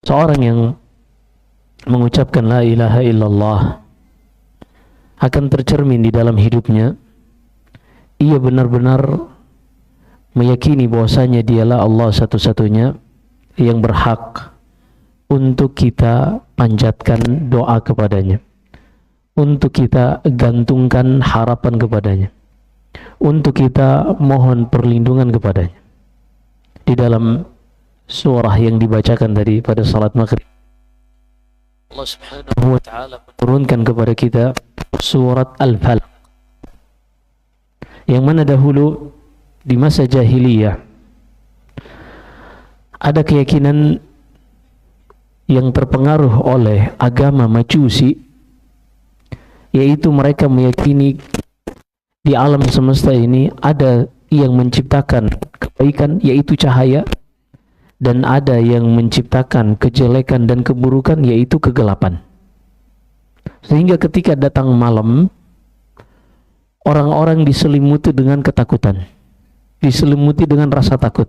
Seorang yang mengucapkan la ilaha illallah akan tercermin di dalam hidupnya. Ia benar-benar meyakini bahwasanya dialah Allah satu-satunya yang berhak untuk kita panjatkan doa kepadanya, untuk kita gantungkan harapan kepadanya, untuk kita mohon perlindungan kepadanya. Di dalam surah yang dibacakan tadi pada salat maghrib, Allah subhanahu wa ta'ala menurunkan kepada kita surat Al-Falaq, yang mana dahulu di masa jahiliyah ada keyakinan yang terpengaruh oleh agama Majusi, yaitu mereka meyakini di alam semesta ini ada yang menciptakan kebaikan yaitu cahaya, dan ada yang menciptakan kejelekan dan keburukan yaitu kegelapan. Sehingga ketika datang malam, orang-orang diselimuti dengan ketakutan, diselimuti dengan rasa takut.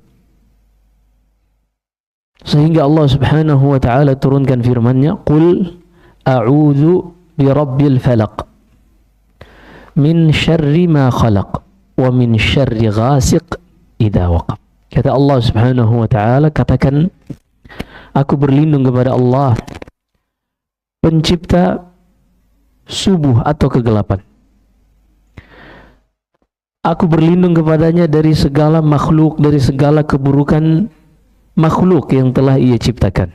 Sehingga Allah subhanahu wa ta'ala turunkan firman-Nya, Qul a'udzu birabbil falaq min syarri ma khalaq wa min syarri ghasiq idza waqab. Kata Allah subhanahu wa ta'ala, katakan, aku berlindung kepada Allah, pencipta subuh atau kegelapan. Aku berlindung kepadanya dari segala makhluk, dari segala keburukan makhluk yang telah Ia ciptakan.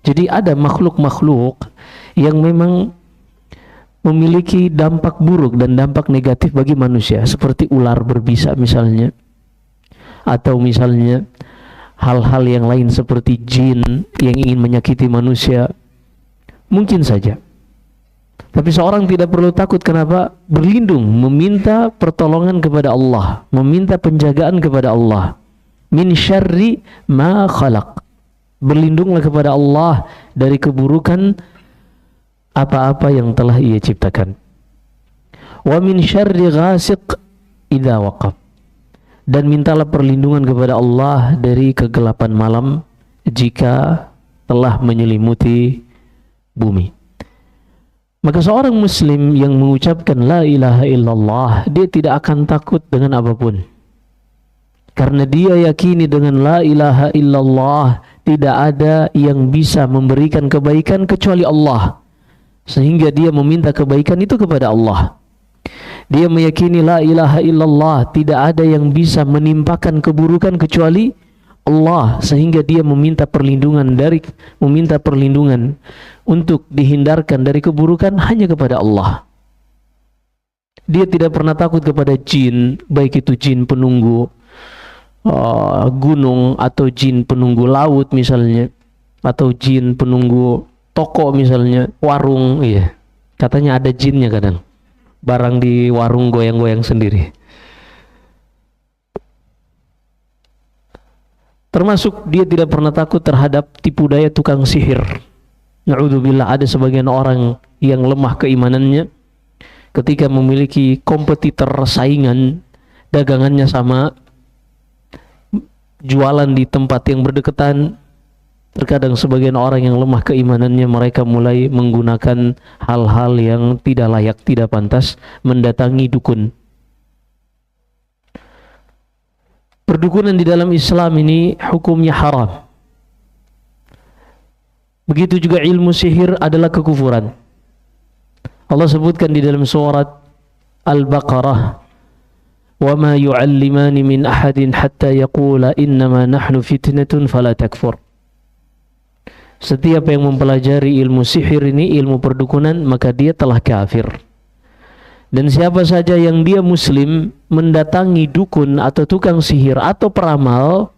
Jadi ada makhluk-makhluk yang memang memiliki dampak buruk dan dampak negatif bagi manusia, seperti ular berbisa misalnya, atau misalnya hal-hal yang lain seperti jin yang ingin menyakiti manusia. Mungkin saja. Tapi seorang tidak perlu takut. Kenapa? Berlindung, meminta pertolongan kepada Allah, meminta penjagaan kepada Allah. Min syarri ma khalaq. Berlindunglah kepada Allah dari keburukan apa-apa yang telah Ia ciptakan. Wa min syarri ghasiq idza waqab. Dan mintalah perlindungan kepada Allah dari kegelapan malam jika telah menyelimuti bumi. Maka seorang muslim yang mengucapkan la ilaha illallah, dia tidak akan takut dengan apapun. Karena dia yakini dengan la ilaha illallah tidak ada yang bisa memberikan kebaikan kecuali Allah. Sehingga dia meminta kebaikan itu kepada Allah. Dia meyakini la ilaha illallah tidak ada yang bisa menimpakan keburukan kecuali Allah, sehingga dia meminta perlindungan untuk dihindarkan dari keburukan hanya kepada Allah. Dia tidak pernah takut kepada jin, baik itu jin penunggu gunung atau jin penunggu laut misalnya, atau jin penunggu toko misalnya, warung. Iya, katanya ada jinnya kadang. Barang di warung goyang-goyang sendiri. Termasuk dia tidak pernah takut terhadap tipu daya tukang sihir. Na'udzubillah, ada sebagian orang yang lemah keimanannya ketika memiliki kompetitor saingan, dagangannya sama, jualan di tempat yang berdekatan. Terkadang sebagian orang yang lemah keimanannya, mereka mulai menggunakan hal-hal yang tidak layak, tidak pantas, mendatangi dukun. Perdukunan di dalam Islam ini hukumnya haram. Begitu juga ilmu sihir adalah kekufuran. Allah sebutkan di dalam surat Al-Baqarah, "Wa ma yu'allimani min ahadin hatta yaqula innama nahnu fitnatun fala takfur." Setiap yang mempelajari ilmu sihir ini, ilmu perdukunan, maka dia telah kafir. Dan siapa saja yang dia muslim mendatangi dukun atau tukang sihir atau peramal,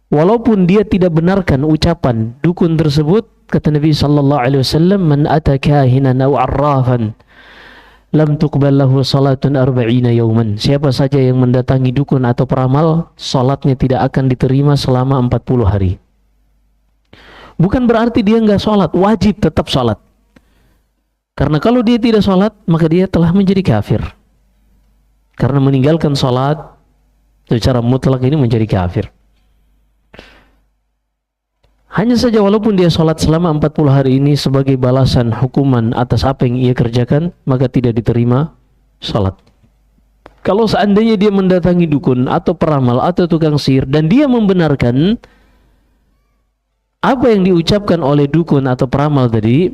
walaupun dia tidak benarkan ucapan dukun tersebut, kata Nabi sallallahu alaihi wasallam, "Man ata kahinan aw arrafan lam tuqbal lahu salatun 40 yawman." Siapa saja yang mendatangi dukun atau peramal, salatnya tidak akan diterima selama 40 hari. Bukan berarti dia enggak salat, wajib tetap salat. Karena kalau dia tidak salat, maka dia telah menjadi kafir. Karena meninggalkan salat secara mutlak ini menjadi kafir. Hanya saja walaupun dia sholat selama 40 hari ini sebagai balasan hukuman atas apa yang ia kerjakan, maka tidak diterima sholat. Kalau seandainya dia mendatangi dukun atau peramal atau tukang sihir dan dia membenarkan apa yang diucapkan oleh dukun atau peramal tadi,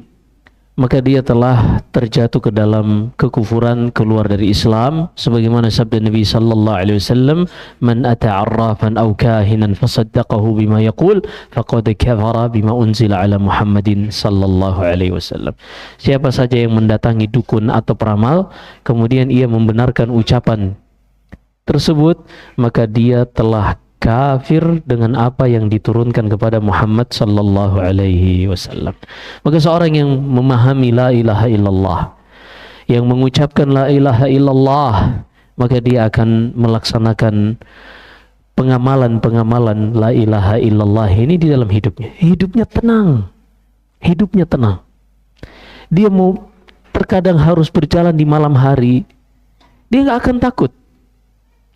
maka dia telah terjatuh ke dalam kekufuran, keluar dari Islam, sebagaimana sabda Nabi sallallahu alaihi wasallam, "Man ata 'arrafan aw kahinan fasaddaqahu bima yaqul faqad kafara bima unzila ala Muhammadin sallallahu alaihi wasallam." Siapa saja yang mendatangi dukun atau peramal kemudian ia membenarkan ucapan tersebut, maka dia telah kafir dengan apa yang diturunkan kepada Muhammad sallallahu alaihi wasallam. Maka seorang yang memahami la ilaha illallah, yang mengucapkan la ilaha illallah, maka dia akan melaksanakan pengamalan-pengamalan la ilaha illallah ini di dalam hidupnya. Hidupnya tenang. Hidupnya tenang. Dia mau terkadang harus berjalan di malam hari, dia nggak akan takut.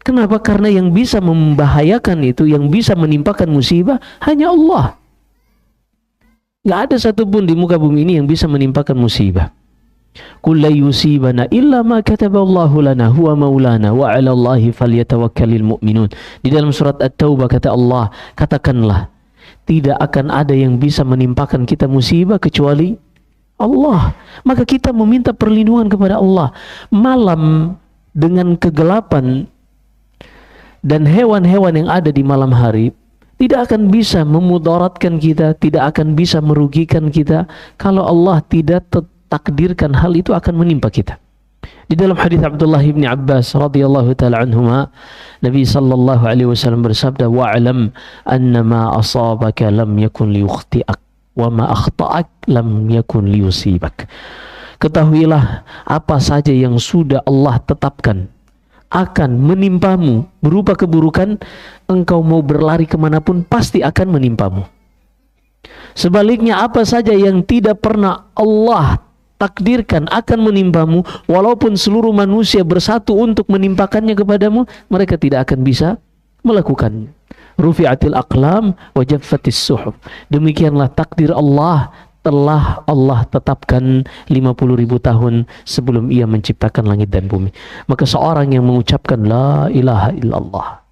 Kenapa? Karena yang bisa membahayakan itu, yang bisa menimpakan musibah hanya Allah. Gak ada satupun di muka bumi ini yang bisa menimpakan musibah. Qul la yusibana illa ma kataballahu lana huwa maulana wa 'ala Allahi falyatawakkalul mu'minun. Di dalam surat At-Taubah kata Allah, katakanlah, tidak akan ada yang bisa menimpakan kita musibah kecuali Allah. Maka kita meminta perlindungan kepada Allah. Malam dengan kegelapan dan hewan-hewan yang ada di malam hari tidak akan bisa memudaratkan kita, tidak akan bisa merugikan kita kalau Allah tidak takdirkan hal itu akan menimpa kita. Di dalam hadis Abdullah bin Abbas radhiyallahu taala anhuma, Nabi sallallahu alaihi wasallam bersabda, "Wa'lam anna ma asabaka lam yakun liyukhti'ak wa ma akhta'ak lam yakun liyusibak." Ketahuilah apa saja yang sudah Allah tetapkan akan menimpamu berupa keburukan, engkau mau berlari kemanapun pasti akan menimpamu. Sebaliknya apa saja yang tidak pernah Allah takdirkan akan menimpamu, walaupun seluruh manusia bersatu untuk menimpakannya kepadamu, mereka tidak akan bisa melakukannya. Rufi'atil aqlam wa jaffatis suhuf. Demikianlah takdir Allah, telah Allah tetapkan 50.000 tahun sebelum ia menciptakan langit dan bumi. Maka seorang yang mengucapkan la ilaha illallah,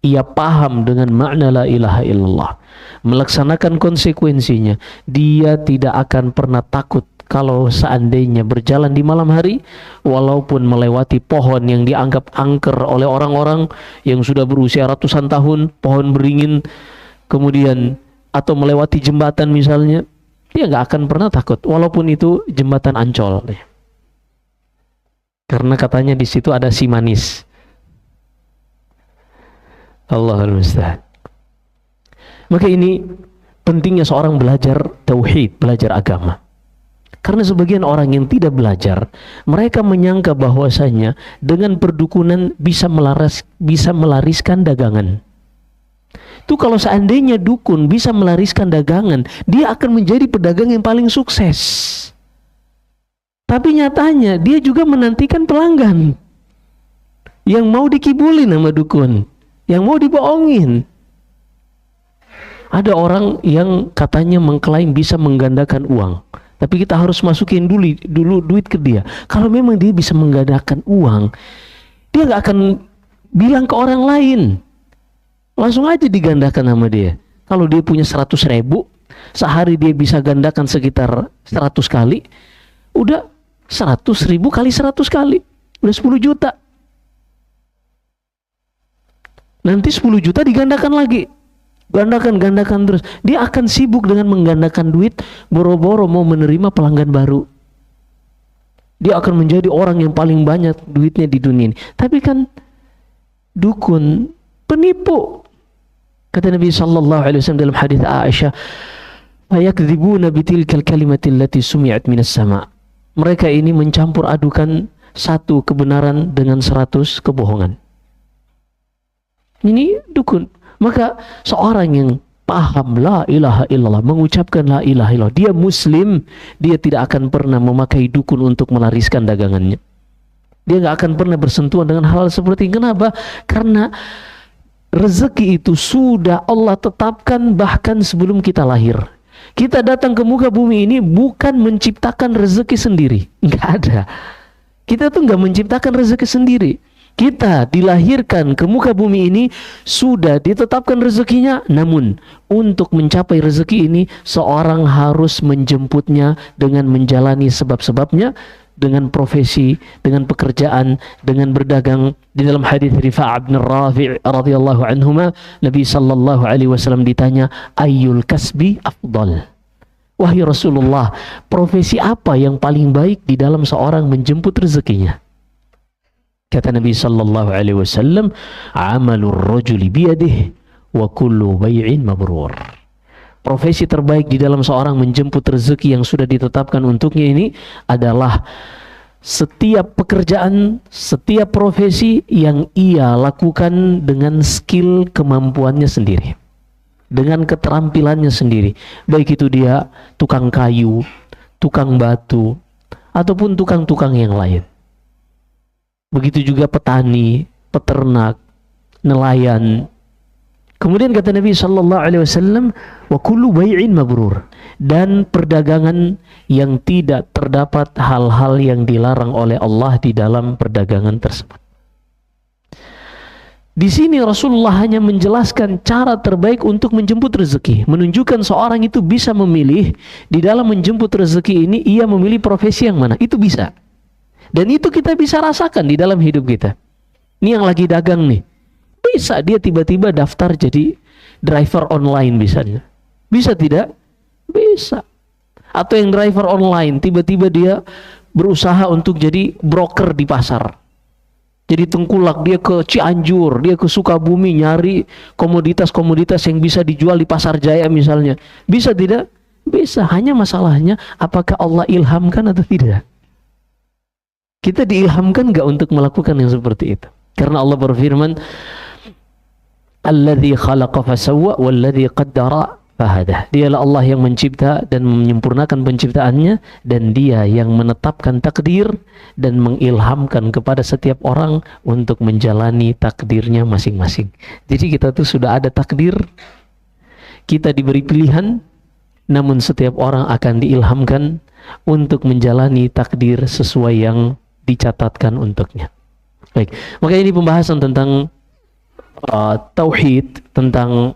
ia paham dengan makna la ilaha illallah, melaksanakan konsekuensinya, dia tidak akan pernah takut kalau seandainya berjalan di malam hari, walaupun melewati pohon yang dianggap angker oleh orang-orang yang sudah berusia ratusan tahun, pohon beringin, kemudian atau melewati jembatan misalnya, dia nggak akan pernah takut, walaupun itu jembatan Ancol, karena katanya di situ ada si manis. Allahul musta'an. Maka ini pentingnya seorang belajar tauhid, belajar agama. Karena sebagian orang yang tidak belajar, mereka menyangka bahwasanya dengan perdukunan bisa melariskan dagangan. Itu kalau seandainya dukun bisa melariskan dagangan, dia akan menjadi pedagang yang paling sukses. Tapi nyatanya dia juga menantikan pelanggan yang mau dikibulin sama dukun, yang mau dibohongin. Ada orang yang katanya mengklaim bisa menggandakan uang, tapi kita harus masukin dulu duit ke dia. Kalau memang dia bisa menggandakan uang, dia nggak akan bilang ke orang lain. Langsung aja digandakan sama dia. Kalau dia punya 100.000, sehari dia bisa gandakan sekitar 100 kali. Udah 100.000 kali 100 kali, udah 10 juta. Nanti 10 juta digandakan lagi, gandakan terus. Dia akan sibuk dengan menggandakan duit, boro-boro mau menerima pelanggan baru. Dia akan menjadi orang yang paling banyak duitnya di dunia ini. Tapi kan dukun, penipu. Kata Nabi sallallahu alaihi wasallam dalam hadis Aisyah, "Ayakdzibuna bitilkal kalimati allati sumi'at minas sama'." Mereka ini mencampur adukan satu kebenaran dengan 100 kebohongan. Ini dukun. Maka seorang yang paham la ilaha illallah, mengucapkan la ilaha illallah, dia muslim, dia tidak akan pernah memakai dukun untuk melariskan dagangannya. Dia nggak akan pernah bersentuhan dengan hal seperti ini. Kenapa? Karena rezeki itu sudah Allah tetapkan bahkan sebelum kita lahir. Kita datang ke muka bumi ini bukan menciptakan rezeki sendiri. Nggak ada. Kita tuh nggak menciptakan rezeki sendiri. Kita dilahirkan ke muka bumi ini sudah ditetapkan rezekinya. Namun untuk mencapai rezeki ini seorang harus menjemputnya dengan menjalani sebab-sebabnya, dengan profesi, dengan pekerjaan, dengan berdagang. Di dalam hadis Rifa' bin Rafi' radhiyallahu anhuma, Nabi sallallahu alaihi wasallam ditanya, ayyul kasbi afdal? Wahai Rasulullah, profesi apa yang paling baik di dalam seorang menjemput rezekinya? Kata Nabi sallallahu alaihi wasallam, amalur rajuli biyadihi wa kullu bai'in mabrur. Profesi terbaik di dalam seorang menjemput rezeki yang sudah ditetapkan untuknya ini adalah setiap pekerjaan, setiap profesi yang ia lakukan dengan skill kemampuannya sendiri, dengan keterampilannya sendiri. Baik itu dia tukang kayu, tukang batu, ataupun tukang-tukang yang lain. Begitu juga petani, peternak, nelayan. Kemudian kata Nabi sallallahu alaihi wasallam, wa kullu bai'in mabrur, dan perdagangan yang tidak terdapat hal-hal yang dilarang oleh Allah di dalam perdagangan tersebut. Di sini Rasulullah hanya menjelaskan cara terbaik untuk menjemput rezeki, menunjukkan seorang itu bisa memilih di dalam menjemput rezeki ini, ia memilih profesi yang mana, itu bisa. Dan itu kita bisa rasakan di dalam hidup kita. Ini yang lagi dagang nih, bisa dia tiba-tiba daftar jadi driver online misalnya. Bisa tidak? Bisa. Atau yang driver online tiba-tiba dia berusaha untuk jadi broker di pasar. Jadi tengkulak, dia ke Cianjur, dia ke Sukabumi nyari komoditas-komoditas yang bisa dijual di Pasar Jaya misalnya. Bisa tidak? Bisa. Hanya masalahnya apakah Allah ilhamkan atau tidak? Kita diilhamkan enggak untuk melakukan yang seperti itu? Karena Allah berfirman, Alladzi khalaqa fasawwa walladzi qaddara fahadah. Dialah Allah yang mencipta dan menyempurnakan penciptaannya, dan dia yang menetapkan takdir dan mengilhamkan kepada setiap orang untuk menjalani takdirnya masing-masing. Jadi kita tuh sudah ada takdir, kita diberi pilihan, namun setiap orang akan diilhamkan untuk menjalani takdir sesuai yang dicatatkan untuknya. Baik, maka ini pembahasan tentang tauhid, tentang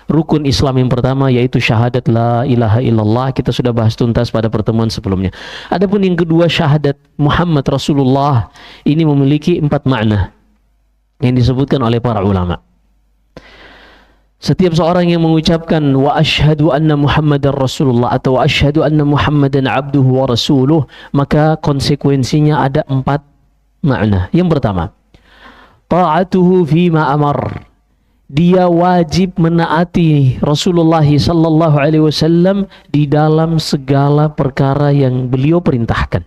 rukun Islam yang pertama, yaitu syahadat la ilaha illallah. Kita sudah bahas tuntas pada pertemuan sebelumnya. Adapun yang kedua, syahadat Muhammad Rasulullah, ini memiliki 4 makna yang disebutkan oleh para ulama. Setiap seorang yang mengucapkan wa asyhadu anna Muhammadar Rasulullah atau wa asyhadu anna Muhammadan abduhu wa rasuluh, maka konsekuensinya ada 4 makna. Yang pertama, ta'atuhu fima amar. Dia wajib menaati Rasulullah sallallahu alaihi wasallam di dalam segala perkara yang beliau perintahkan.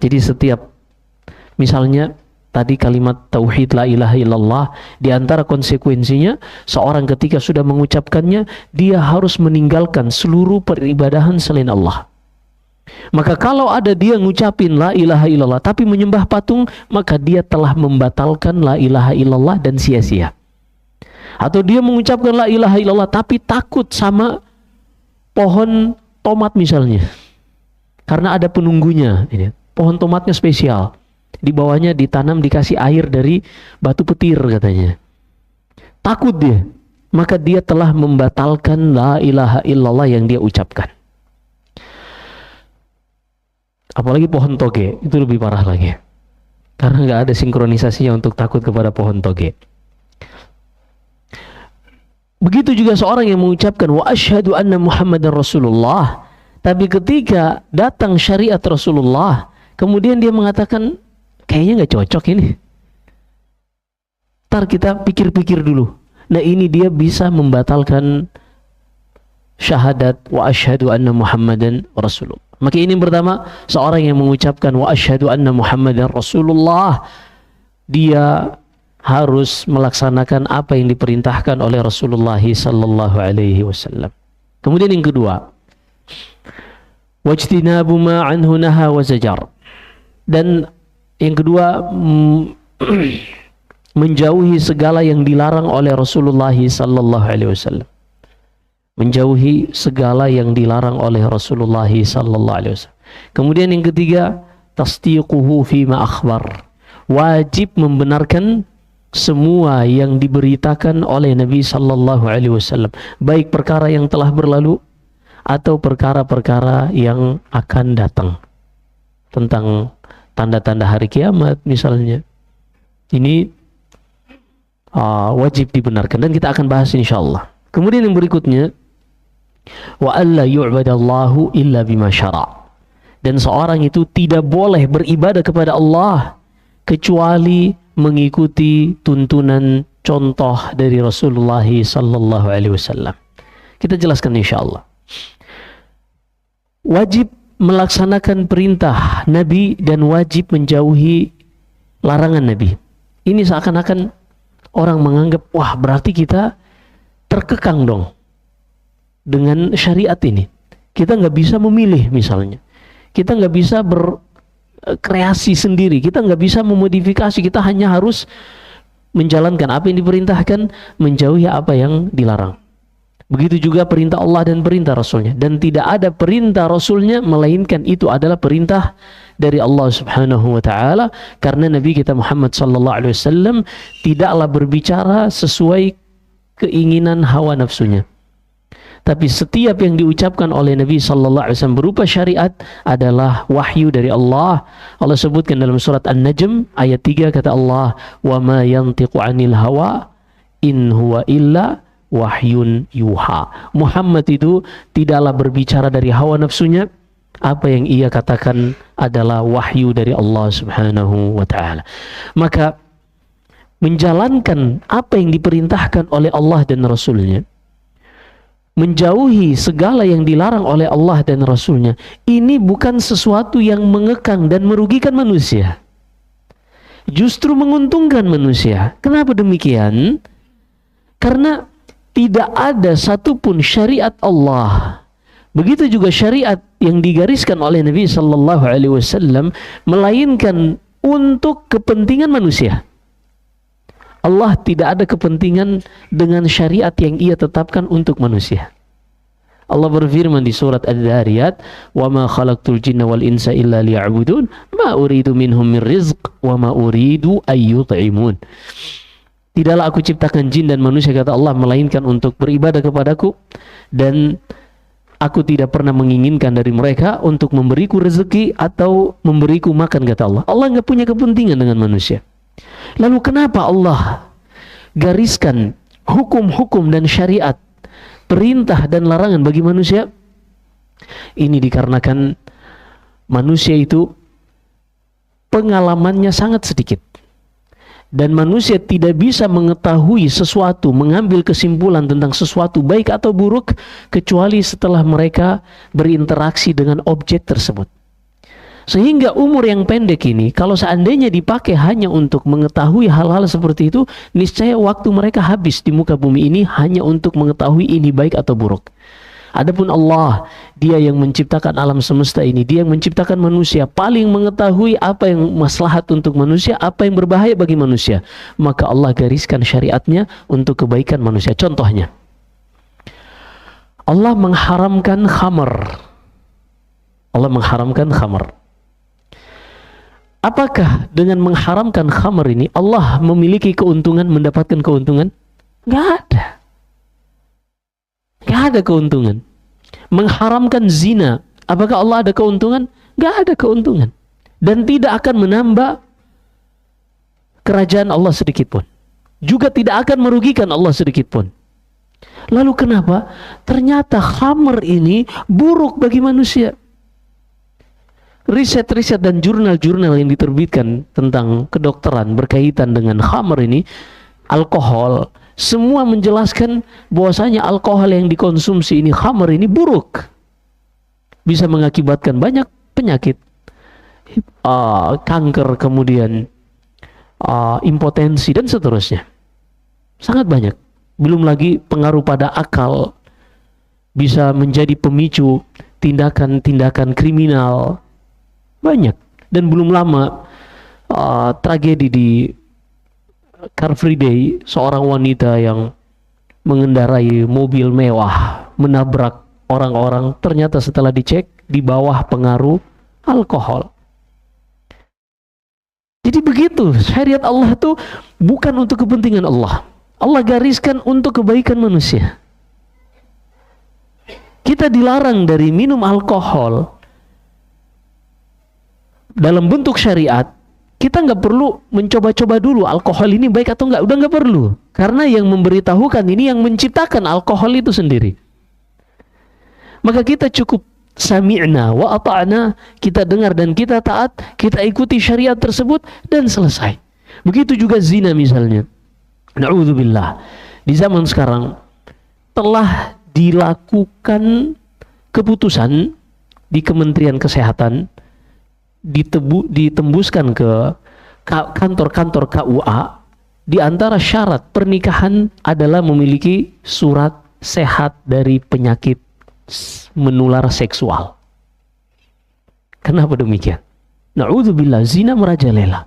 Jadi setiap, misalnya tadi kalimat tauhid la ilaha illallah, di antara konsekuensinya seorang ketika sudah mengucapkannya, dia harus meninggalkan seluruh peribadahan selain Allah. Maka kalau ada dia ngucapin la ilaha illallah tapi menyembah patung, maka dia telah membatalkan la ilaha illallah dan sia-sia. Atau dia mengucapkan la ilaha illallah tapi takut sama pohon tomat misalnya, karena ada penunggunya, ini pohon tomatnya spesial, di bawahnya ditanam, dikasih air dari batu petir katanya. Takut dia, maka dia telah membatalkan la ilaha illallah yang dia ucapkan. Apalagi pohon toge, itu lebih parah lagi, karena nggak ada sinkronisasinya untuk takut kepada pohon toge. Begitu juga seorang yang mengucapkan wa asyhadu anna Muhammadar Rasulullah, tapi ketika datang syariat Rasulullah, kemudian dia mengatakan kayaknya nggak cocok ini, ntar kita pikir-pikir dulu. Nah, ini dia bisa membatalkan syahadat wa asyhadu anna Muhammadan Rasulullah. Maka ini pertama, seorang yang mengucapkan wa asyhadu anna Muhammadan Rasulullah, dia harus melaksanakan apa yang diperintahkan oleh Rasulullah sallallahu alaihi wasallam. Kemudian yang kedua, wajtinabu ma anhu naha wa zajar. Dan yang kedua, menjauhi segala yang dilarang oleh Rasulullah sallallahu alaihi wasallam. Menjauhi segala yang dilarang oleh Rasulullah sallallahu alaihi wasallam. Kemudian yang ketiga, tasdiquhu fima akhbar. Wajib membenarkan semua yang diberitakan oleh Nabi sallallahu alaihi wasallam, baik perkara yang telah berlalu atau perkara-perkara yang akan datang. Tentang tanda-tanda hari kiamat misalnya. Ini wajib dibenarkan dan kita akan bahas insyaallah. Kemudian yang berikutnya, wa alla yu'badallahu illa bima syara'. Dan seorang itu tidak boleh beribadah kepada Allah kecuali mengikuti tuntunan contoh dari Rasulullah sallallahu alaihi wasallam. Kita jelaskan insyaallah. Wajib melaksanakan perintah Nabi dan wajib menjauhi larangan Nabi. Ini seakan-akan orang menganggap, wah berarti kita terkekang dong dengan syariat ini. Kita nggak bisa memilih misalnya. Kita nggak bisa berkreasi sendiri. Kita nggak bisa memodifikasi. Kita hanya harus menjalankan apa yang diperintahkan, menjauhi apa yang dilarang. Begitu juga perintah Allah dan perintah Rasulnya. Dan tidak ada perintah Rasulnya melainkan itu adalah perintah dari Allah subhanahu wa ta'ala. Karena Nabi kita Muhammad sallallahu alaihi wasallam tidaklah berbicara sesuai keinginan hawa nafsunya. Tapi setiap yang diucapkan oleh Nabi sallallahu alaihi wasallam berupa syariat adalah wahyu dari Allah. Allah sebutkan dalam surat An-Najm ayat 3, kata Allah, "Wa ma yantiqu 'anil hawa in huwa illa wahyun yuha." Muhammad itu tidaklah berbicara dari hawa nafsunya, apa yang ia katakan adalah wahyu dari Allah subhanahu wa ta'ala. Maka menjalankan apa yang diperintahkan oleh Allah dan Rasulnya, menjauhi segala yang dilarang oleh Allah dan Rasulnya, ini bukan sesuatu yang mengekang dan merugikan manusia, justru menguntungkan manusia. Kenapa demikian? Karena tidak ada satupun syariat Allah, begitu juga syariat yang digariskan oleh Nabi sallallahu alaihi wasallam, melainkan untuk kepentingan manusia. Allah tidak ada kepentingan dengan syariat yang ia tetapkan untuk manusia. Allah berfirman di surat Ad-Dhariyat, "Wa ma khalaqtul jinna wal insa illa liya'budun, ma uridu minhum min rizq wa ma uridu ayyut'imun." Tidaklah aku ciptakan jin dan manusia, kata Allah, melainkan untuk beribadah kepadaku, dan aku tidak pernah menginginkan dari mereka untuk memberiku rezeki atau memberiku makan, kata Allah. Allah nggak punya kepentingan dengan manusia. Lalu kenapa Allah gariskan hukum-hukum dan syariat, perintah dan larangan bagi manusia? Ini dikarenakan manusia itu pengalamannya sangat sedikit. Dan manusia tidak bisa mengetahui sesuatu, mengambil kesimpulan tentang sesuatu baik atau buruk, kecuali setelah mereka berinteraksi dengan objek tersebut. Sehingga umur yang pendek ini, kalau seandainya dipakai hanya untuk mengetahui hal-hal seperti itu, niscaya waktu mereka habis di muka bumi ini hanya untuk mengetahui ini baik atau buruk. Adapun Allah, Dia yang menciptakan alam semesta ini, Dia yang menciptakan manusia, paling mengetahui apa yang maslahat untuk manusia, apa yang berbahaya bagi manusia. Maka Allah gariskan syariatnya untuk kebaikan manusia. Contohnya, Allah mengharamkan khamar. Allah mengharamkan khamar. Apakah dengan mengharamkan khamar ini Allah memiliki keuntungan, mendapatkan keuntungan? Nggak ada. Nggak ada keuntungan. Mengharamkan zina, apakah Allah ada keuntungan? Nggak ada keuntungan. Dan tidak akan menambah kerajaan Allah sedikit pun. Juga tidak akan merugikan Allah sedikit pun. Lalu kenapa? Ternyata khamar ini buruk bagi manusia. Riset-riset dan jurnal-jurnal yang diterbitkan tentang kedokteran berkaitan dengan khamar ini, alkohol, semua menjelaskan bahwasanya alkohol yang dikonsumsi ini, khamar ini buruk. Bisa mengakibatkan banyak penyakit, kanker, kemudian impotensi dan seterusnya. Sangat banyak. Belum lagi pengaruh pada akal, bisa menjadi pemicu tindakan-tindakan kriminal. Banyak. Dan belum lama tragedi di Car Free Day, seorang wanita yang mengendarai mobil mewah menabrak orang-orang, ternyata setelah dicek di bawah pengaruh alkohol. Jadi begitu, syariat Allah itu bukan untuk kepentingan Allah. Allah gariskan untuk kebaikan manusia. Kita dilarang dari minum alkohol dalam bentuk syariat. Kita nggak perlu mencoba-coba dulu alkohol ini baik atau enggak, udah nggak perlu. Karena yang memberitahukan ini yang menciptakan alkohol itu sendiri. Maka kita cukup sami'na wa ata'na, kita dengar dan kita taat, kita ikuti syariat tersebut dan selesai. Begitu juga zina misalnya. Na'udzubillah. Di zaman sekarang telah dilakukan keputusan di Kementerian Kesehatan, ditembuskan ke kantor-kantor KUA, di antara syarat pernikahan adalah memiliki surat sehat dari penyakit menular seksual. Kenapa demikian? Na'udzubillah, zina merajalela.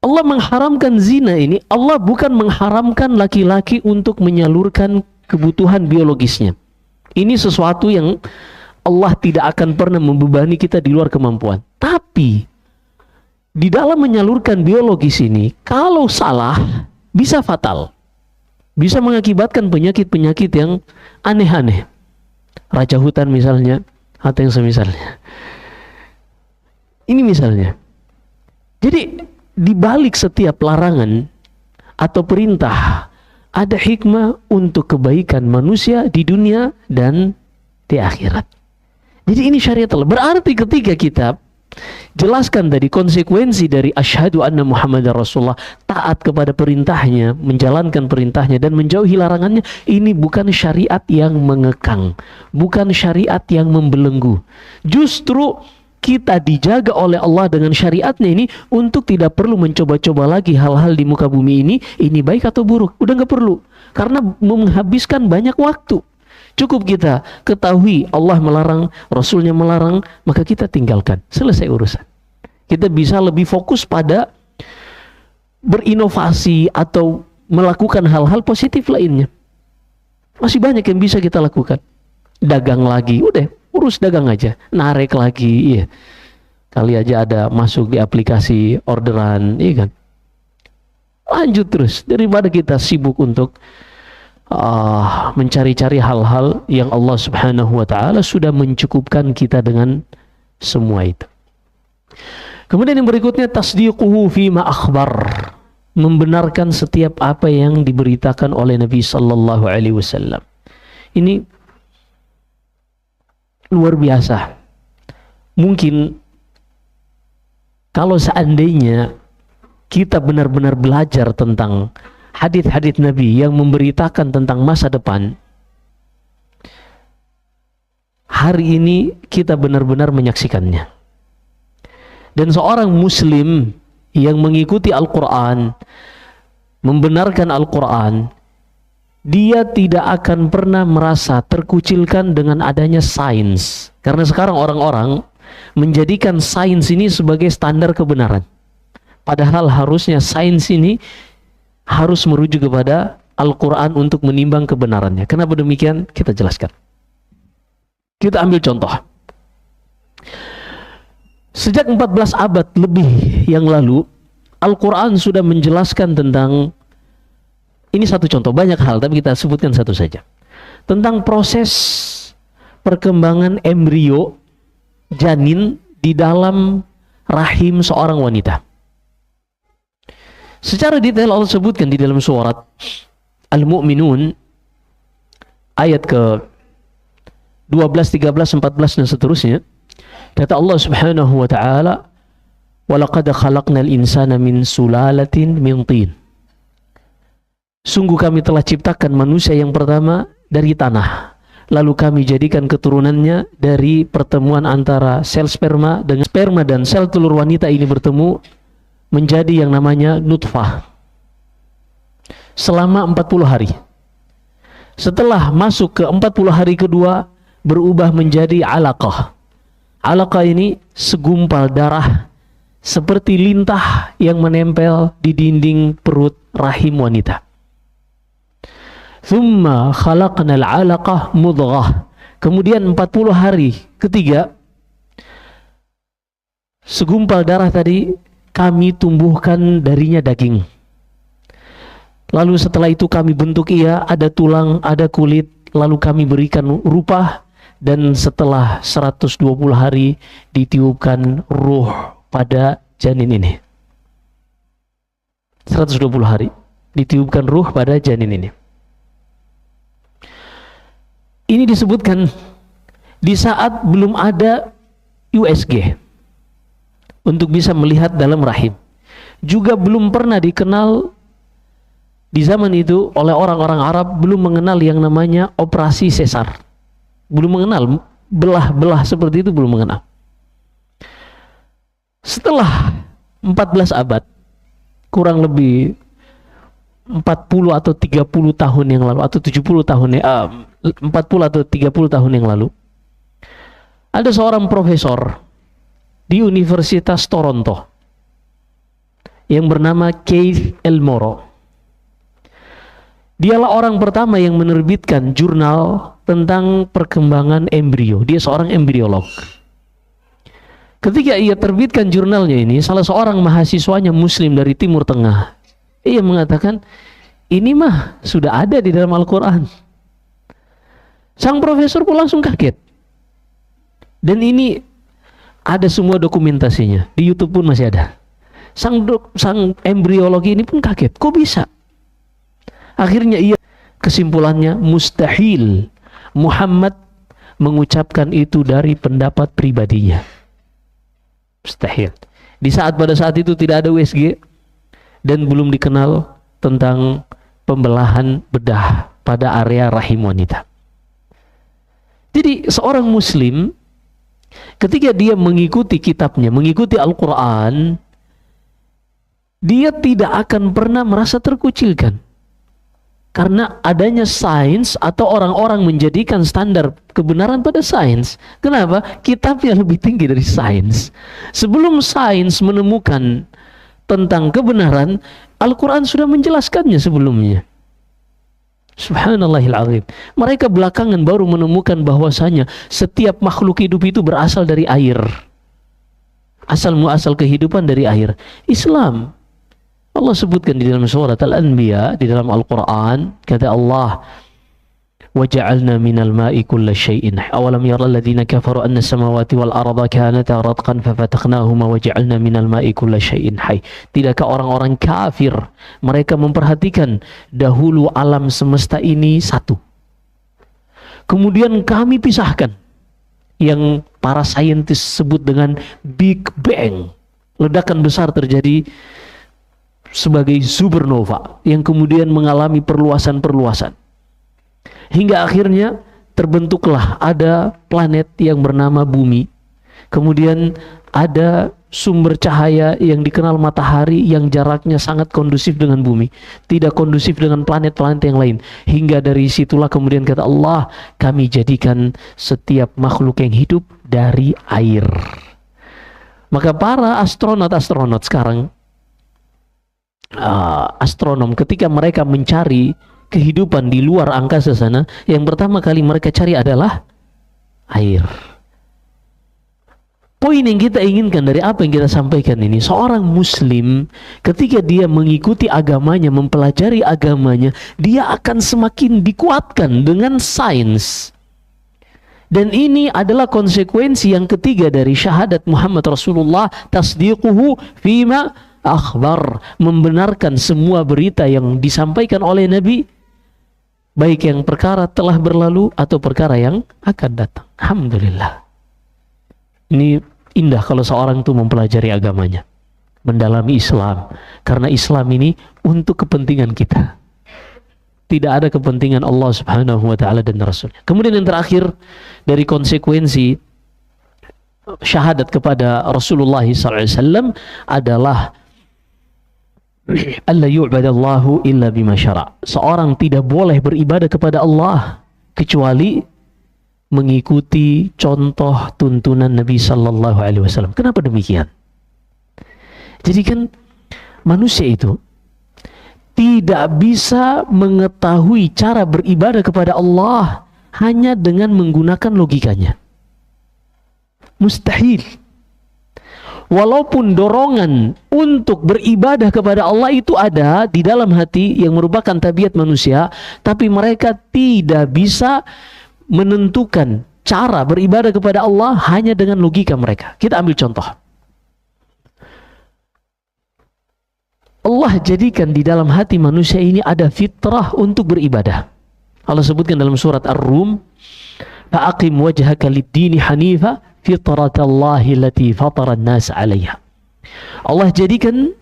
Allah mengharamkan zina ini, Allah bukan mengharamkan laki-laki untuk menyalurkan kebutuhan biologisnya. Ini sesuatu yang Allah tidak akan pernah membebani kita di luar kemampuan. Tapi di dalam menyalurkan biologis ini, kalau salah bisa fatal. Bisa mengakibatkan penyakit-penyakit yang aneh-aneh. Raja hutan misalnya, atau yang semisalnya. Ini misalnya. Jadi di balik setiap larangan atau perintah ada hikmah untuk kebaikan manusia di dunia dan di akhirat. Jadi ini syariat Allah. Berarti ketika kita jelaskan tadi konsekuensi dari asyhadu anna Muhammadar Rasulullah, taat kepada perintahnya, menjalankan perintahnya dan menjauhi larangannya, ini bukan syariat yang mengekang, bukan syariat yang membelenggu. Justru kita dijaga oleh Allah dengan syariatnya ini untuk tidak perlu mencoba-coba lagi hal-hal di muka bumi ini baik atau buruk. Udah nggak perlu, karena menghabiskan banyak waktu. Cukup kita ketahui Allah melarang, Rasulnya melarang, maka kita tinggalkan. Selesai urusan. Kita bisa lebih fokus pada berinovasi atau melakukan hal-hal positif lainnya. Masih banyak yang bisa kita lakukan. Dagang lagi, udah urus dagang aja. Narik lagi, iya. Kali aja ada masuk di aplikasi orderan, iya kan. Lanjut terus, daripada kita sibuk untuk mencari-cari hal-hal yang Allah Subhanahu wa ta'ala sudah mencukupkan kita dengan semua itu. Kemudian yang berikutnya, tasdiquhu fima akhbar, membenarkan setiap apa yang diberitakan oleh Nabi sallallahu alaihi wasallam. Ini luar biasa. Mungkin kalau seandainya kita benar-benar belajar tentang hadits-hadits Nabi yang memberitakan tentang masa depan, hari ini kita benar-benar menyaksikannya. Dan seorang muslim yang mengikuti Al-Quran, membenarkan Al-Quran, dia tidak akan pernah merasa terkucilkan dengan adanya sains. Karena sekarang orang-orang menjadikan sains ini sebagai standar kebenaran. Padahal harusnya sains ini harus merujuk kepada Al-Quran untuk menimbang kebenarannya. Kenapa demikian? Kita jelaskan. Kita ambil contoh. Sejak 14 abad lebih yang lalu, Al-Quran sudah menjelaskan tentang, ini satu contoh, banyak hal, tapi kita sebutkan satu saja. Tentang proses perkembangan embrio janin di dalam rahim seorang wanita. Secara detail Allah sebutkan di dalam surat Al-Mu'minun ayat ke 12, 13, 14 dan seterusnya. Kata Allah Subhanahu wa ta'ala, "Walaqad khalaqnal insana min sulalatin min tin." Sungguh kami telah ciptakan manusia yang pertama dari tanah, lalu kami jadikan keturunannya dari pertemuan antara sel sperma dengan sperma dan sel telur wanita ini bertemu menjadi yang namanya nutfah selama 40 hari. Setelah masuk ke 40 hari kedua, berubah menjadi alaqah. Alaqah ini segumpal darah seperti lintah yang menempel di dinding perut rahim wanita. Thumma khalaqna al-'alaqah mudghah. Kemudian 40 hari ketiga, segumpal darah tadi kami tumbuhkan darinya daging. Lalu setelah itu kami bentuk ia, ada tulang, ada kulit, lalu kami berikan rupa, dan setelah 120 hari ditiupkan ruh pada janin ini. 120 hari ditiupkan ruh pada janin ini. Ini disebutkan di saat belum ada USG untuk bisa melihat dalam rahim. Juga belum pernah dikenal di zaman itu oleh orang-orang Arab, belum mengenal yang namanya operasi sesar. Belum mengenal belah-belah seperti itu, belum mengenal. Setelah 14 abad, kurang lebih 40 atau 30 tahun yang lalu, atau 70 tahun, 40 atau 30 tahun yang lalu, ada seorang profesor di Universitas Toronto yang bernama Keith Elmore. Dialah orang pertama yang menerbitkan jurnal tentang perkembangan embrio. Dia seorang embriolog. Ketika ia terbitkan jurnalnya ini, salah seorang mahasiswanya Muslim dari Timur Tengah, ia mengatakan, ini mah sudah ada di dalam Al-Quran. Sang profesor pun langsung kaget. Dan ini ada semua dokumentasinya. Di YouTube pun masih ada. Sang embriologi ini pun kaget. Kok bisa? Akhirnya ia, kesimpulannya, mustahil Muhammad mengucapkan itu dari pendapat pribadinya. Mustahil. Pada saat itu tidak ada USG dan belum dikenal tentang pembelahan bedah pada area rahim wanita. Jadi seorang muslim ketika dia mengikuti kitabnya, mengikuti Al-Quran, dia tidak akan pernah merasa terkucilkan. Karena adanya sains atau orang-orang menjadikan standar kebenaran pada sains. Kenapa? Kitabnya lebih tinggi dari sains. Sebelum sains menemukan tentang kebenaran, Al-Quran sudah menjelaskannya sebelumnya. Subhanallahil azim. Mereka belakangan baru menemukan bahwasanya setiap makhluk hidup itu berasal dari air. Asal muasal kehidupan dari air. Islam, Allah sebutkan di dalam surat Al-Anbiya, di dalam Al-Quran, kata Allah, وَجَعَلْنَا مِنَ الْمَاءِ كُلَّ شَيْءٍ أَوَلَمْ يَرَ الَّذِينَ كَفَرُوا أَنَّ السَّمَاوَاتِ وَالْأَرْضَ كَانَتَا رَتْقًا فَفَتَقْنَاهُمَا وَجَعَلْنَا مِنَ الْمَاءِ كُلَّ شَيْءٍ حَيٍّ. Tidakkah orang-orang kafir mereka memperhatikan dahulu alam semesta ini satu, kemudian kami pisahkan, yang para saintis sebut dengan Big Bang, ledakan besar terjadi sebagai supernova yang kemudian mengalami perluasan-perluasan hingga akhirnya terbentuklah ada planet yang bernama Bumi. Kemudian ada sumber cahaya yang dikenal matahari yang jaraknya sangat kondusif dengan Bumi, tidak kondusif dengan planet-planet yang lain. Hingga dari situlah kemudian kata Allah, kami jadikan setiap makhluk yang hidup dari air. Maka para astronot sekarang, astronom, ketika mereka mencari kehidupan di luar angkasa sana, yang pertama kali mereka cari adalah air. Poin yang kita inginkan dari apa yang kita sampaikan ini, seorang muslim ketika dia mengikuti agamanya, mempelajari agamanya, dia akan semakin dikuatkan dengan sains. Dan ini adalah konsekuensi yang ketiga dari syahadat Muhammad Rasulullah, tasdiquhu fima akhbar, membenarkan semua berita yang disampaikan oleh Nabi, baik yang perkara telah berlalu atau perkara yang akan datang. Alhamdulillah. Ini indah kalau seorang itu mempelajari agamanya, mendalami Islam, karena Islam ini untuk kepentingan kita, tidak ada kepentingan Allah Subhanahu wa ta'ala dan Rasulnya. Kemudian yang terakhir dari konsekuensi syahadat kepada Rasulullah SAW adalah alla yu'badallahu illa bima syara'. Seorang tidak boleh beribadah kepada Allah kecuali mengikuti contoh tuntunan Nabi sallallahu alaihi wasallam. Kenapa demikian? Jadi kan manusia itu tidak bisa mengetahui cara beribadah kepada Allah hanya dengan menggunakan logikanya. Mustahil. Walaupun dorongan untuk beribadah kepada Allah itu ada di dalam hati yang merupakan tabiat manusia, tapi mereka tidak bisa menentukan cara beribadah kepada Allah hanya dengan logika mereka. Kita ambil contoh. Allah jadikan di dalam hati manusia ini ada fitrah untuk beribadah. Allah sebutkan dalam surat Ar-Rum, "Fa'aqim wajhaka lid-dini hanifa fitratallahi allati fatara an-nas 'alaiha." Allah jadikan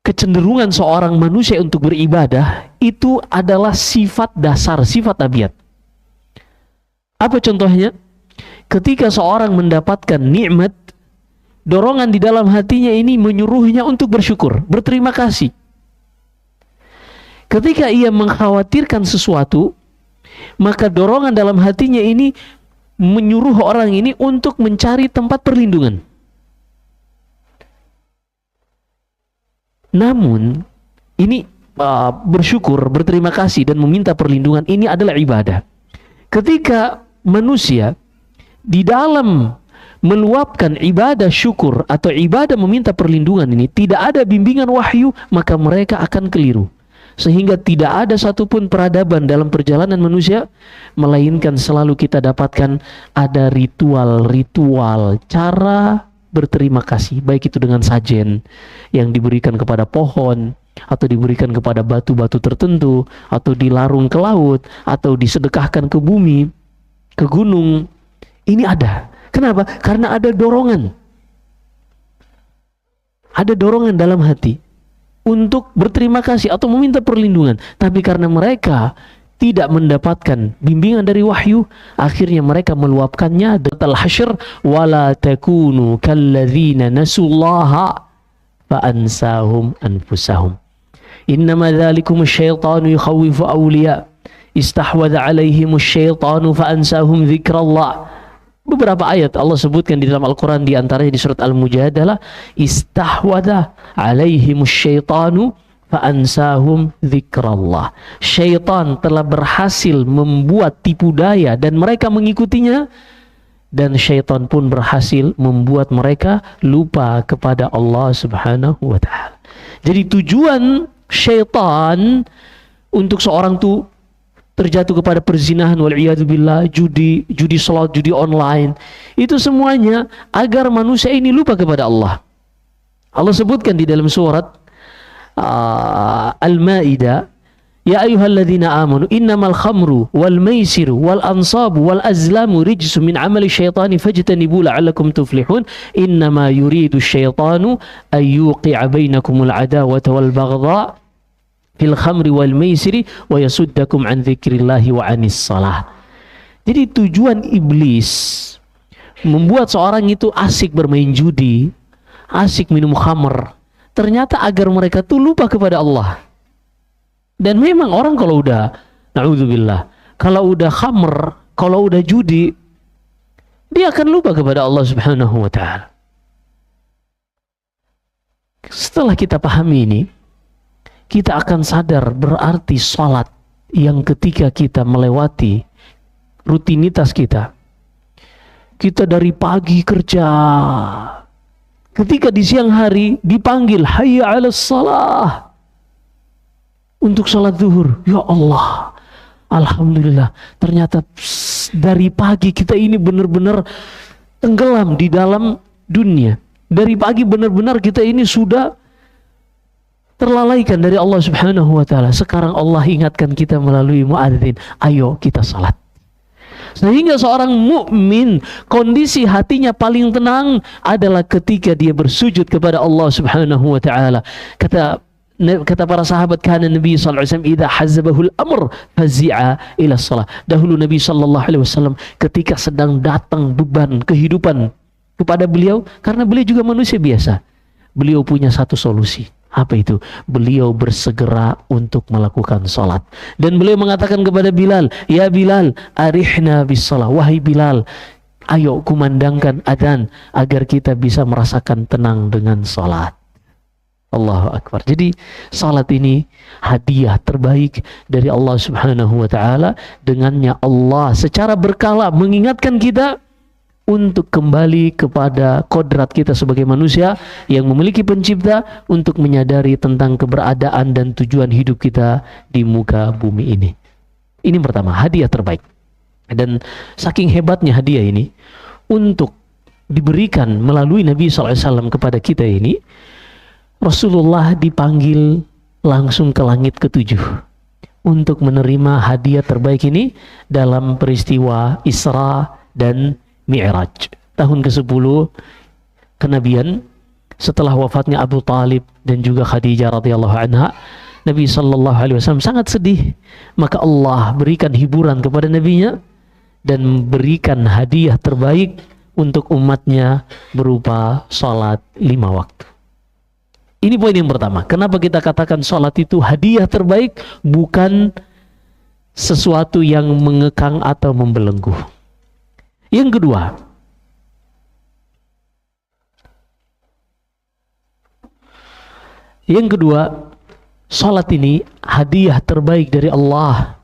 kecenderungan seorang manusia untuk beribadah itu adalah sifat dasar, sifat tabiat. Apa contohnya? Ketika seorang mendapatkan nikmat, dorongan di dalam hatinya ini menyuruhnya untuk bersyukur, berterima kasih. Ketika ia mengkhawatirkan sesuatu, maka dorongan dalam hatinya ini menyuruh orang ini untuk mencari tempat perlindungan. Namun, ini bersyukur, berterima kasih dan meminta perlindungan ini adalah ibadah. Ketika manusia di dalam meluapkan ibadah syukur atau ibadah meminta perlindungan ini tidak ada bimbingan wahyu, maka mereka akan keliru. Sehingga tidak ada satupun peradaban dalam perjalanan manusia, melainkan selalu kita dapatkan ada ritual-ritual cara berterima kasih, baik itu dengan sajen yang diberikan kepada pohon, atau diberikan kepada batu-batu tertentu, atau dilarung ke laut, atau disedekahkan ke bumi, ke gunung. Ini ada. Kenapa? Karena ada dorongan. Ada dorongan dalam hati untuk berterima kasih atau meminta perlindungan. Tapi karena mereka tidak mendapatkan bimbingan dari wahyu, akhirnya mereka meluapkannya. Al-Hasyr, wala takunu kalladzina nasullaha fa ansahum anfusahum. Innama dzalikumus syaitanu yukhawwifu awliya istahwadha alaihimus syaitanu fa ansahum dzikrallah. Beberapa ayat Allah sebutkan di dalam Al-Quran, di antaranya di surat Al-Mujadalah, istahwadha alaihimus syaitanu fa'ansahum dzikrallah. Syaitan telah berhasil membuat tipu daya dan mereka mengikutinya, dan syaitan pun berhasil membuat mereka lupa kepada Allah Subhanahu wa ta'ala. Jadi tujuan syaitan untuk seorang tuh terjatuh kepada perzinahan, wal'iyadzubillah, judi slot, judi online, itu semuanya agar manusia ini lupa kepada Allah. Allah sebutkan di dalam surat Al-Maidah, ya ayyuhalladzina amanu innamal khamru wal maisiru wal ansabu wal azlamu rijsun min amali syaitani fajtanibu la'allakum tuflihun innama yuridu syaitanu ayyuqi'a bainakumul adawata wal baghdha fil khamri wal maisiri wa yasuddakum an dzikrillahi wa anis salah. Jadi tujuan iblis membuat seorang itu asik bermain judi, asik minum khamr, ternyata agar mereka tuh lupa kepada Allah. Dan memang orang kalau udah, na'udzubillah, kalau udah khamr, kalau udah judi, dia akan lupa kepada Allah Subhanahu wa ta'ala. Setelah kita pahami ini, kita akan sadar berarti salat yang ketika kita melewati rutinitas kita dari pagi kerja, ketika di siang hari dipanggil hayya 'alas salah untuk salat zuhur, ya Allah, alhamdulillah, ternyata dari pagi kita ini benar-benar tenggelam di dalam dunia. Dari pagi benar-benar kita ini sudah terlalaikan dari Allah Subhanahu wa ta'ala. Sekarang Allah ingatkan kita melalui muadzin, ayo kita salat. Sehingga seorang mukmin kondisi hatinya paling tenang adalah ketika dia bersujud kepada Allah Subhanahu wa ta'ala. Kata para sahabat, kana Nabi sallallahu alaihi wasallam idza hazabahul amr fazi'a ila shalah. Dahulu Nabi sallallahu alaihi wasallam ketika sedang datang beban kehidupan kepada beliau, karena beliau juga manusia biasa, beliau punya satu solusi. Apa itu? Beliau bersegera untuk melakukan salat. Dan beliau mengatakan kepada Bilal, ya Bilal, arihna bis salat. Wahai Bilal, Ayo kumandangkan adzan agar kita bisa merasakan tenang dengan salat. Allahu Akbar. Jadi salat ini hadiah terbaik dari Allah Subhanahu wa taala. Dengannya Allah secara berkala mengingatkan kita untuk kembali kepada kodrat kita sebagai manusia yang memiliki pencipta, untuk menyadari tentang keberadaan dan tujuan hidup kita di muka bumi ini. Ini pertama, hadiah terbaik. Dan saking hebatnya hadiah ini untuk diberikan melalui Nabi SAW kepada kita ini, Rasulullah dipanggil langsung ke langit ketujuh untuk menerima hadiah terbaik ini dalam peristiwa Isra dan Mi'raj, tahun ke-10 kenabian setelah wafatnya Abu Talib dan juga Khadijah radhiyallahu anha. Nabi sallallahu alaihi wasallam sangat sedih, maka Allah berikan hiburan kepada nabinya dan berikan hadiah terbaik untuk umatnya berupa salat 5 waktu. Ini poin yang pertama. Kenapa kita katakan salat itu hadiah terbaik, bukan sesuatu yang mengekang atau membelenggu. Yang kedua, salat ini hadiah terbaik dari Allah.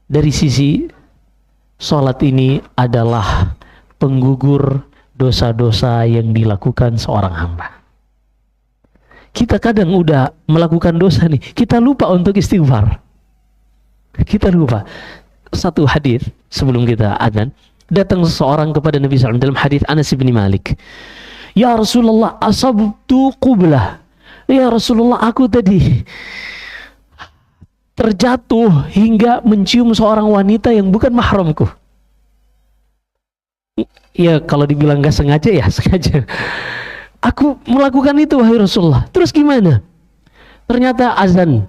Dari sisi salat ini adalah penggugur dosa-dosa yang dilakukan seorang hamba. Kita kadang udah melakukan dosa nih, kita lupa untuk istighfar. Kita lupa. Satu hadis sebelum kita adzan, datang seseorang kepada Nabi SAW dalam hadis Anas bin Malik. Ya Rasulullah, asabtu qublah. Ya Rasulullah, aku tadi terjatuh hingga mencium seorang wanita yang bukan mahramku. Ya kalau dibilang gak sengaja, ya sengaja. Aku melakukan itu wahai Rasulullah. Terus gimana? Ternyata azan.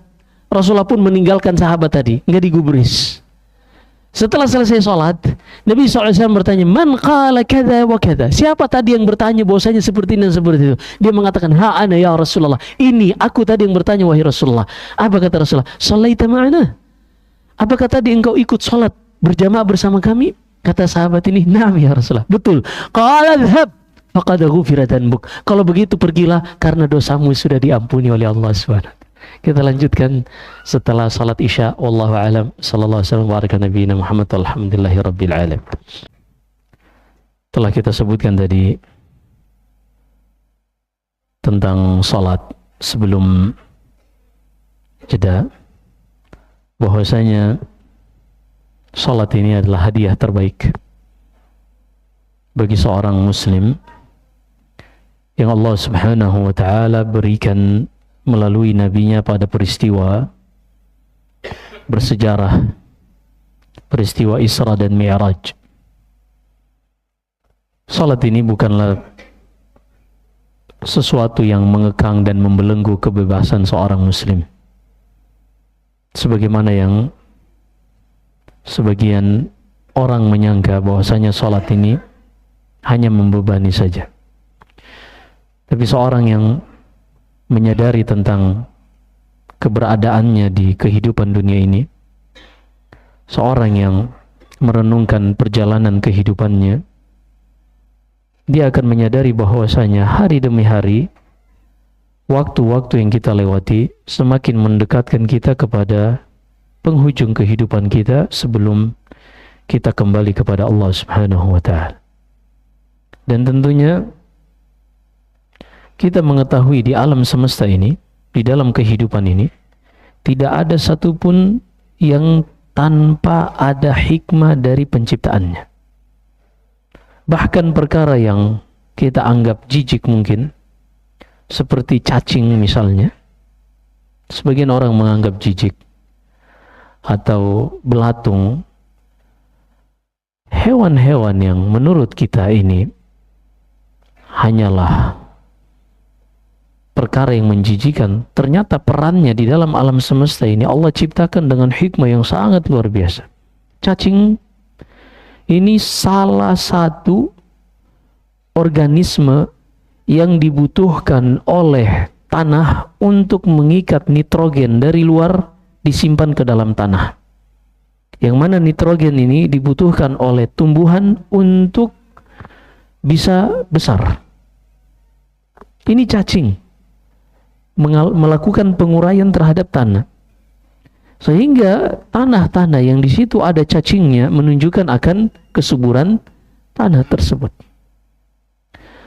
Rasulullah pun meninggalkan sahabat tadi, nggak digubris. Setelah selesai sholat, Nabi SAW bertanya, man qala kada wa kada. Siapa tadi yang bertanya bahwasanya seperti ini dan seperti itu? Dia mengatakan, ha ana ya Rasulullah. Ini aku tadi yang bertanya wahai Rasulullah. Apa kata Rasulullah? Shallaita ma'ana. Apakah tadi engkau ikut sholat berjamaah bersama kami? Kata sahabat ini, na'am ya Rasulullah. Betul. Qala dhhab faqad ghufira dhanbuk. Kalau begitu pergilah karena dosamu sudah diampuni oleh Allah SWT. Kita lanjutkan setelah salat Isya. Wallahu a'lam. Sallallahu alaihi wasallam baraka nabiyina Muhammad alhamdulillahi rabbil alamin. Telah kita sebutkan tadi tentang salat sebelum jeda, bahwasanya salat ini adalah hadiah terbaik bagi seorang muslim yang Allah Subhanahu wa taala berikan melalui nabinya pada peristiwa bersejarah, peristiwa Isra dan Mi'raj. Salat ini bukanlah sesuatu yang mengekang dan membelenggu kebebasan seorang muslim, sebagaimana yang sebagian orang menyangka bahwasanya salat ini hanya membebani saja. Tapi seorang yang menyadari tentang keberadaannya di kehidupan dunia ini, seorang yang merenungkan perjalanan kehidupannya, dia akan menyadari bahwasanya hari demi hari, waktu-waktu yang kita lewati semakin mendekatkan kita kepada penghujung kehidupan kita sebelum kita kembali kepada Allah Subhanahu wa ta'ala. Dan tentunya kita mengetahui di alam semesta ini, di dalam kehidupan ini, tidak ada satupun yang tanpa ada hikmah dari penciptaannya. Bahkan perkara yang kita anggap jijik mungkin, seperti cacing misalnya, sebagian orang menganggap jijik, atau belatung, hewan-hewan yang menurut kita ini hanyalah perkara yang menjijikan, ternyata perannya di dalam alam semesta ini Allah ciptakan dengan hikmah yang sangat luar biasa. Cacing ini salah satu organisme yang dibutuhkan oleh tanah untuk mengikat nitrogen dari luar disimpan ke dalam tanah. Yang mana nitrogen ini dibutuhkan oleh tumbuhan untuk bisa besar. Ini cacing melakukan penguraian terhadap tanah. Sehingga tanah-tanah yang di situ ada cacingnya menunjukkan akan kesuburan tanah tersebut.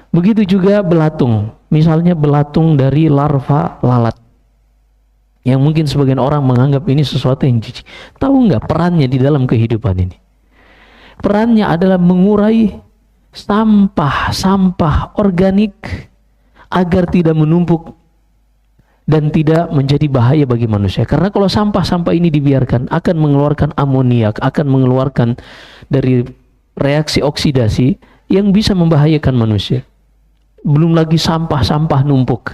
Begitu juga belatung. Misalnya belatung dari larva lalat. Yang mungkin sebagian orang menganggap ini sesuatu yang jijik. Tahu nggak perannya di dalam kehidupan ini? Perannya adalah mengurai sampah-sampah organik agar tidak menumpuk dan tidak menjadi bahaya bagi manusia. Karena kalau sampah-sampah ini dibiarkan akan mengeluarkan amoniak, akan mengeluarkan dari reaksi oksidasi yang bisa membahayakan manusia. Belum lagi sampah-sampah numpuk.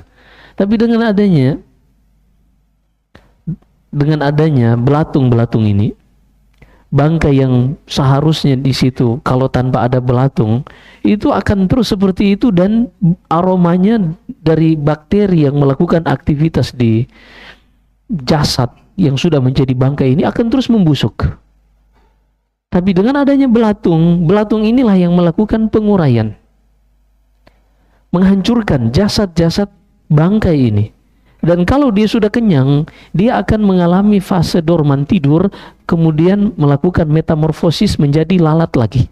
Tapi dengan adanya belatung-belatung ini, bangkai yang seharusnya di situ kalau tanpa ada belatung itu akan terus seperti itu, dan aromanya dari bakteri yang melakukan aktivitas di jasad yang sudah menjadi bangkai ini akan terus membusuk. Tapi dengan adanya belatung inilah yang melakukan penguraian, menghancurkan jasad-jasad bangkai ini. Dan kalau dia sudah kenyang, dia akan mengalami fase dorman, tidur, kemudian melakukan metamorfosis menjadi lalat lagi.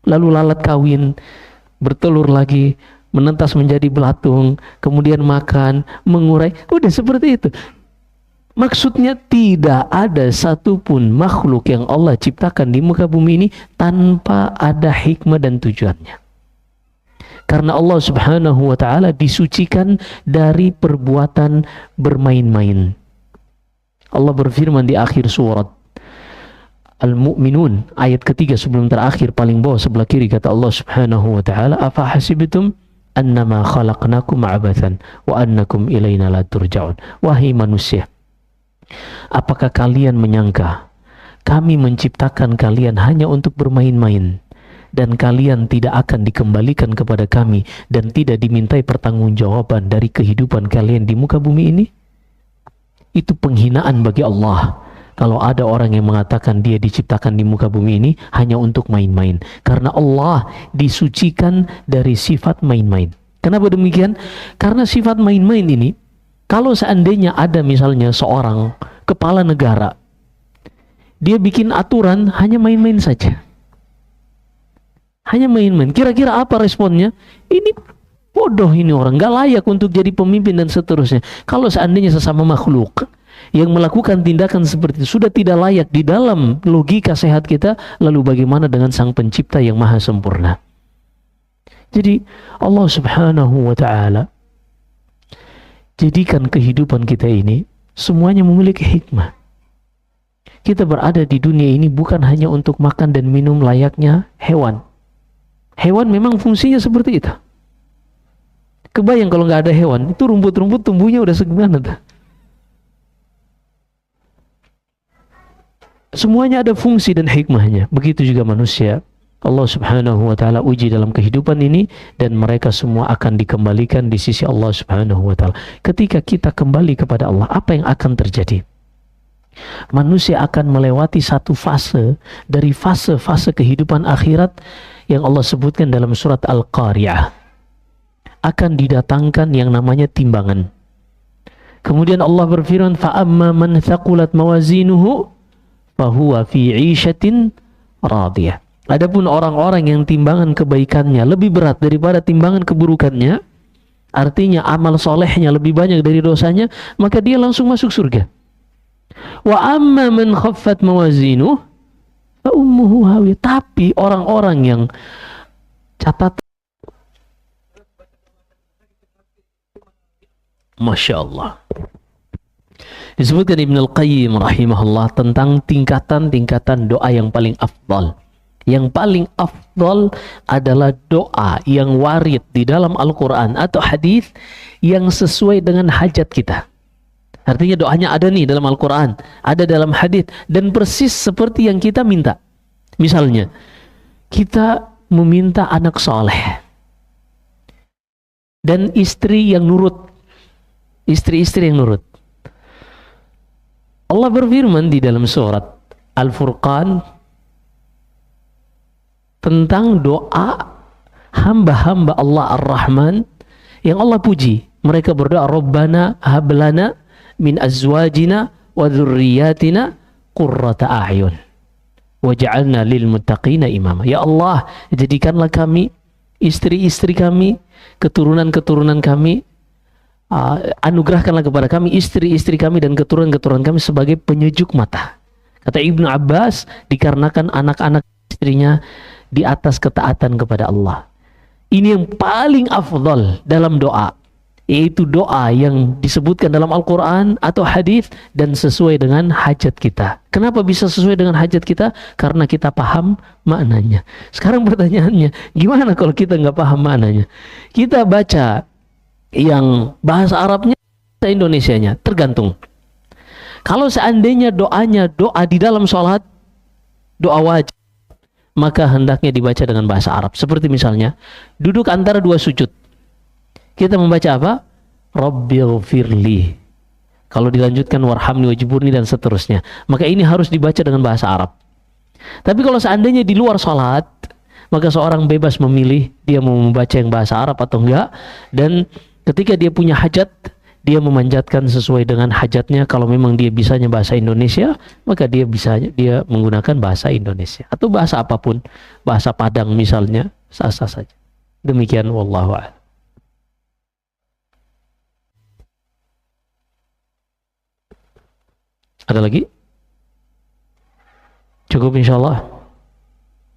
Lalu lalat kawin, bertelur lagi, menetas menjadi belatung, kemudian makan, mengurai. Udah seperti itu. Maksudnya tidak ada satupun makhluk yang Allah ciptakan di muka bumi ini tanpa ada hikmah dan tujuannya. Karena Allah subhanahu wa ta'ala disucikan dari perbuatan bermain-main. Allah berfirman di akhir surat Al-Mu'minun ayat ketiga sebelum terakhir, paling bawah sebelah kiri, kata Allah subhanahu wa ta'ala, afa hasibtum annama khalaqnakum abathan wa annakum ilaina la turja'un. Wahai manusia, apakah kalian menyangka kami menciptakan kalian hanya untuk bermain-main dan kalian tidak akan dikembalikan kepada kami dan tidak dimintai pertanggungjawaban dari kehidupan kalian di muka bumi ini? Itu penghinaan bagi Allah kalau ada orang yang mengatakan dia diciptakan di muka bumi ini hanya untuk main-main. Karena Allah disucikan dari sifat main-main. Kenapa demikian? Karena sifat main-main ini, kalau seandainya ada misalnya seorang kepala negara, dia bikin aturan hanya main-main saja. Hanya main-main. Kira-kira apa responnya? Ini bodoh, ini orang gak layak untuk jadi pemimpin dan seterusnya. Kalau seandainya sesama makhluk yang melakukan tindakan seperti itu sudah tidak layak di dalam logika sehat kita, lalu bagaimana dengan Sang Pencipta yang maha sempurna? Jadi Allah subhanahu wa ta'ala jadikan kehidupan kita ini semuanya memiliki hikmah. Kita berada di dunia ini bukan hanya untuk makan dan minum layaknya hewan. Hewan memang fungsinya seperti itu. Kebayang kalau nggak ada hewan, itu rumput-rumput tumbuhnya udah segimana tuh. Semuanya ada fungsi dan hikmahnya. Begitu juga manusia. Allah subhanahu wa ta'ala uji dalam kehidupan ini, dan mereka semua akan dikembalikan di sisi Allah subhanahu wa ta'ala. Ketika kita kembali kepada Allah, apa yang akan terjadi? Manusia akan melewati satu fase dari fase-fase kehidupan akhirat yang Allah sebutkan dalam surat Al-Qari'ah. Akan didatangkan yang namanya timbangan. Kemudian Allah berfirman, فَأَمَّا مَنْ ثَقُلَتْ مَوَازِينُهُ فَهُوَ فِي عِيشَةٍ رَاضِيَةٍ. Adapun orang-orang yang timbangan kebaikannya lebih berat daripada timbangan keburukannya, artinya amal solehnya lebih banyak dari dosanya, maka dia langsung masuk surga. Wa amma man khaffat mawazinuh fa ummuhu hawiyah. Tapi orang-orang yang catatan, Masya Allah, disebutkan Ibn Al-Qayyim rahimahullah tentang tingkatan-tingkatan doa yang paling afdal. Yang paling afdal adalah doa yang warid di dalam Al-Quran atau hadis yang sesuai dengan hajat kita. Artinya doanya ada nih dalam Al-Quran, ada dalam hadis, dan persis seperti yang kita minta. Misalnya, kita meminta anak soleh dan istri yang nurut, istri-istri yang nurut. Allah berfirman di dalam surat Al-Furqan tentang doa hamba-hamba Allah Ar-Rahman yang Allah puji. Mereka berdoa, Rabbana hablana min azwajina wa dhurriyyatina qurrata a'yun waj'alna lil muttaqina imama. Ya Allah, jadikanlah kami, istri-istri kami, keturunan-keturunan kami, anugerahkanlah kepada kami istri-istri kami dan keturunan-keturunan kami sebagai penyejuk mata. Kata Ibnu Abbas, dikarenakan anak-anak istrinya di atas ketaatan kepada Allah. Ini yang paling afdal dalam doa, yaitu doa yang disebutkan dalam Al-Quran atau hadis dan sesuai dengan hajat kita. Kenapa bisa sesuai dengan hajat kita? Karena kita paham maknanya. Sekarang pertanyaannya, gimana kalau kita nggak paham maknanya? Kita baca yang bahasa Arabnya, bahasa Indonesianya, tergantung. Kalau seandainya doanya doa di dalam sholat, doa wajib, maka hendaknya dibaca dengan bahasa Arab. Seperti misalnya, duduk antara dua sujud, kita membaca apa? Rabbighfirli. Kalau dilanjutkan warhamni wajburni dan seterusnya, maka ini harus dibaca dengan bahasa Arab. Tapi kalau seandainya di luar sholat, maka seorang bebas memilih dia mau membaca yang bahasa Arab atau enggak. Dan ketika dia punya hajat, dia memanjatkan sesuai dengan hajatnya. Kalau memang dia bisanya bahasa Indonesia, maka dia menggunakan bahasa Indonesia atau bahasa apapun, bahasa Padang misalnya, sah-sah saja. Demikian, wallahu a'lam. Ada lagi? Cukup insyaallah.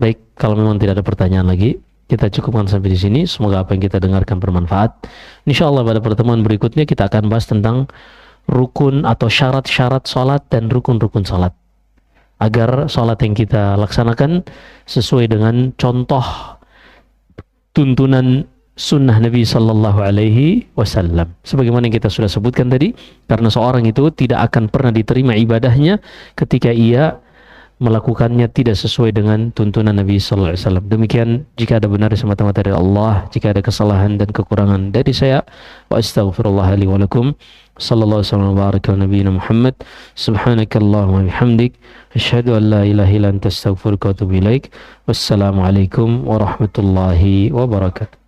Baik, kalau memang tidak ada pertanyaan lagi, kita cukupkan sampai di sini. Semoga apa yang kita dengarkan bermanfaat. Insyaallah pada pertemuan berikutnya kita akan bahas tentang rukun atau syarat-syarat salat dan rukun-rukun salat, agar salat yang kita laksanakan sesuai dengan contoh tuntunan sunnah Nabi Sallallahu Alaihi Wasallam. Sebagaimana yang kita sudah sebutkan tadi, karena seorang itu tidak akan pernah diterima ibadahnya ketika ia melakukannya tidak sesuai dengan tuntunan Nabi Sallallahu Alaihi Wasallam. Demikian, jika ada benar semata-mata dari Allah, jika ada kesalahan dan kekurangan dari saya, wa astaghfirullah li wa lakum. Sallallahu alaihi wasallam wa baraka ala nabiyyina Muhammad. Subhanakallahumma bihamdik, asyhadu an la ilaha illa anta astaghfiruka wa atubu ilaik. Wassalamu alaikum warahmatullahi wabarakatuh.